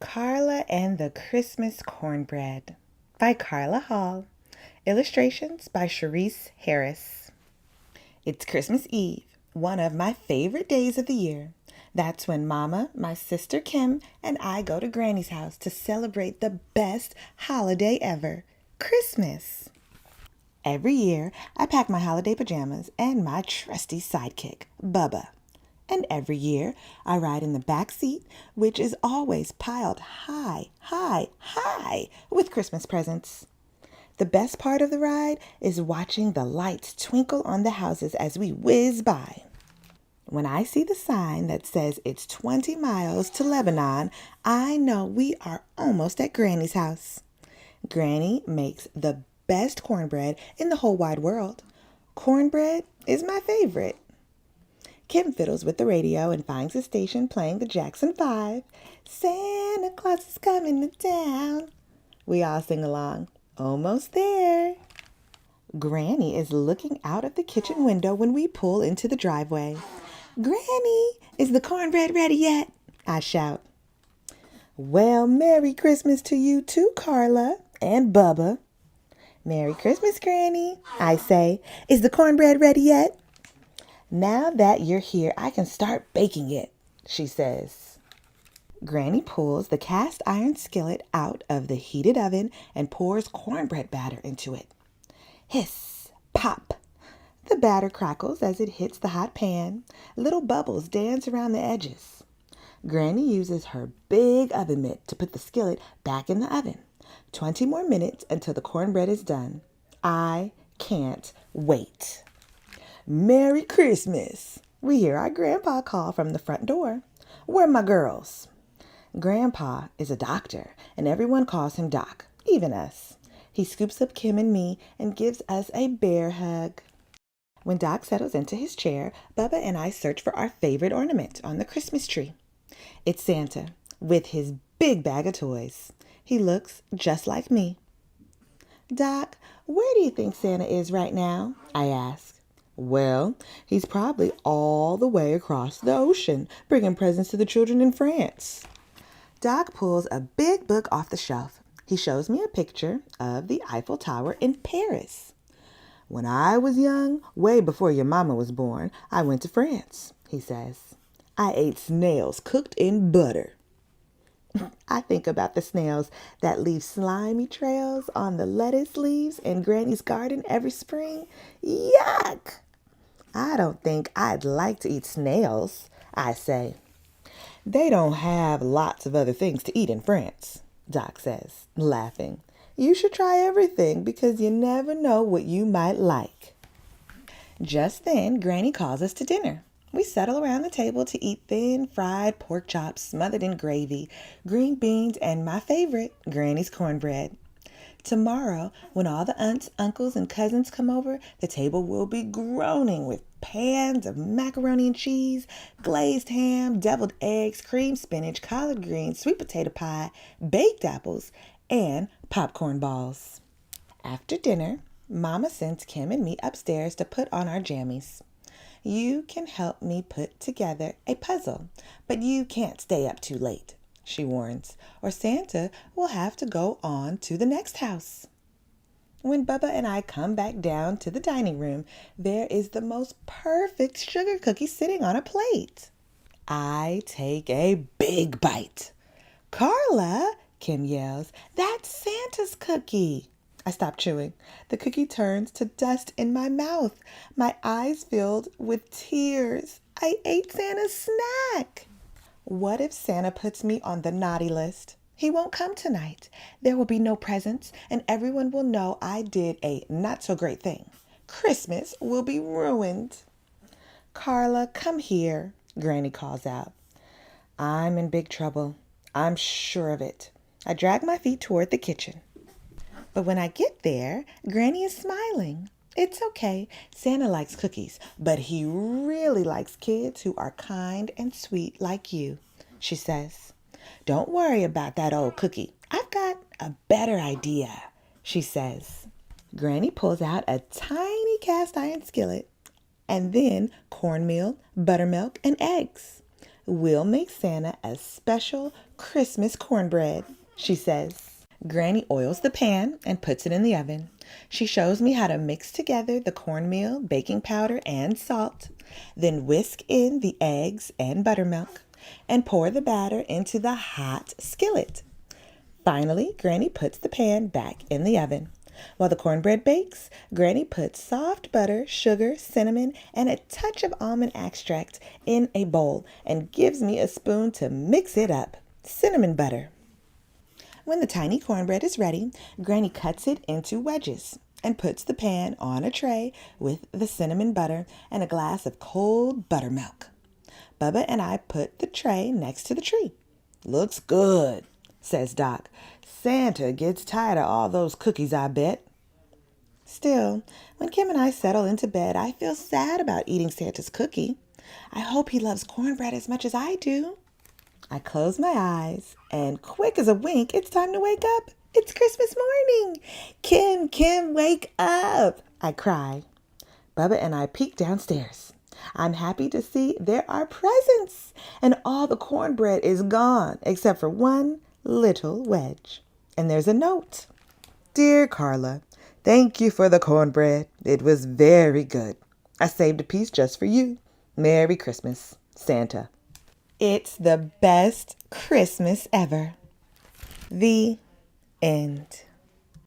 Carla and the Christmas Cornbread by Carla Hall. Illustrations by Cherise Harris. It's Christmas Eve, one of my favorite days of the year. That's when Mama, my sister Kim, and I go to Granny's house to celebrate the best holiday ever, Christmas. Every year, I pack my holiday pajamas and my trusty sidekick, Bubba. And every year, I ride in the back seat, which is always piled high, high, high with Christmas presents. The best part of the ride is watching the lights twinkle on the houses as we whiz by. When I see the sign that says it's 20 miles to Lebanon, I know we are almost at Granny's house. Granny makes the best cornbread in the whole wide world. Cornbread is my favorite. Kim fiddles with the radio and finds a station playing the Jackson 5. Santa Claus is coming to town. We all sing along. Almost there. Granny is looking out of the kitchen window when we pull into the driveway. Granny, is the cornbread ready yet? I shout. Well, Merry Christmas to you too, Carla and Bubba. Merry Christmas, Granny, I say. Is the cornbread ready yet? Now that you're here, I can start baking it, she says. Granny pulls the cast iron skillet out of the heated oven and pours cornbread batter into it. Hiss, pop. The batter crackles as it hits the hot pan. Little bubbles dance around the edges. Granny uses her big oven mitt to put the skillet back in the oven. 20 more minutes until the cornbread is done. I can't wait. Merry Christmas! We hear our grandpa call from the front door. Where are my girls? Grandpa is a doctor, and everyone calls him Doc, even us. He scoops up Kim and me and gives us a bear hug. When Doc settles into his chair, Bubba and I search for our favorite ornament on the Christmas tree. It's Santa, with his big bag of toys. He looks just like me. Doc, where do you think Santa is right now? I ask. Well, he's probably all the way across the ocean, bringing presents to the children in France. Doc pulls a big book off the shelf. He shows me a picture of the Eiffel Tower in Paris. When I was young, way before your mama was born, I went to France, he says. I ate snails cooked in butter. I think about the snails that leave slimy trails on the lettuce leaves in Granny's garden every spring. Yuck! I don't think I'd like to eat snails, I say. They don't have lots of other things to eat in France, Doc says, laughing. You should try everything because you never know what you might like. Just then, Granny calls us to dinner. We settle around the table to eat thin fried pork chops smothered in gravy, green beans, and my favorite, Granny's cornbread. Tomorrow, when all the aunts, uncles, and cousins come over, the table will be groaning with pans of macaroni and cheese, glazed ham, deviled eggs, creamed spinach, collard greens, sweet potato pie, baked apples, and popcorn balls. After dinner, Mama sends Kim and me upstairs to put on our jammies. You can help me put together a puzzle, but you can't stay up too late, she warns, or Santa will have to go on to the next house. When Bubba and I come back down to the dining room, there is the most perfect sugar cookie sitting on a plate. I take a big bite. Carla, Kim yells, that's Santa's cookie. I stop chewing. The cookie turns to dust in my mouth. My eyes filled with tears. I ate Santa's snack. What if Santa puts me on the naughty list? He won't come tonight. There will be no presents, and everyone will know I did a not-so-great thing. Christmas will be ruined. Carla, come here, Granny calls out. I'm in big trouble. I'm sure of it. I drag my feet toward the kitchen. But when I get there, Granny is smiling. It's okay. Santa likes cookies, but he really likes kids who are kind and sweet like you, she says. Don't worry about that old cookie. I've got a better idea, she says. Granny pulls out a tiny cast iron skillet and then cornmeal, buttermilk, and eggs. we'll make Santa a special Christmas cornbread, she says. Granny oils the pan and puts it in the oven. She shows me how to mix together the cornmeal, baking powder, and salt, then whisk in the eggs and buttermilk, and pour the batter into the hot skillet. Finally, Granny puts the pan back in the oven. While the cornbread bakes, Granny puts soft butter, sugar, cinnamon, and a touch of almond extract in a bowl and gives me a spoon to mix it up. Cinnamon butter. When the tiny cornbread is ready, Granny cuts it into wedges and puts the pan on a tray with the cinnamon butter and a glass of cold buttermilk. Bubba and I put the tray next to the tree. "Looks good," says Doc. "Santa gets tired of all those cookies, I bet." Still, when Kim and I settle into bed, I feel sad about eating Santa's cookie. I hope he loves cornbread as much as I do. I close my eyes, and quick as a wink, it's time to wake up. It's Christmas morning. Kim, wake up, I cry. Bubba and I peek downstairs. I'm happy to see there are presents, and all the cornbread is gone except for one little wedge. And there's a note. "Dear Carla, thank you for the cornbread. It was very good. I saved a piece just for you. Merry Christmas, Santa." It's the best Christmas ever. The end.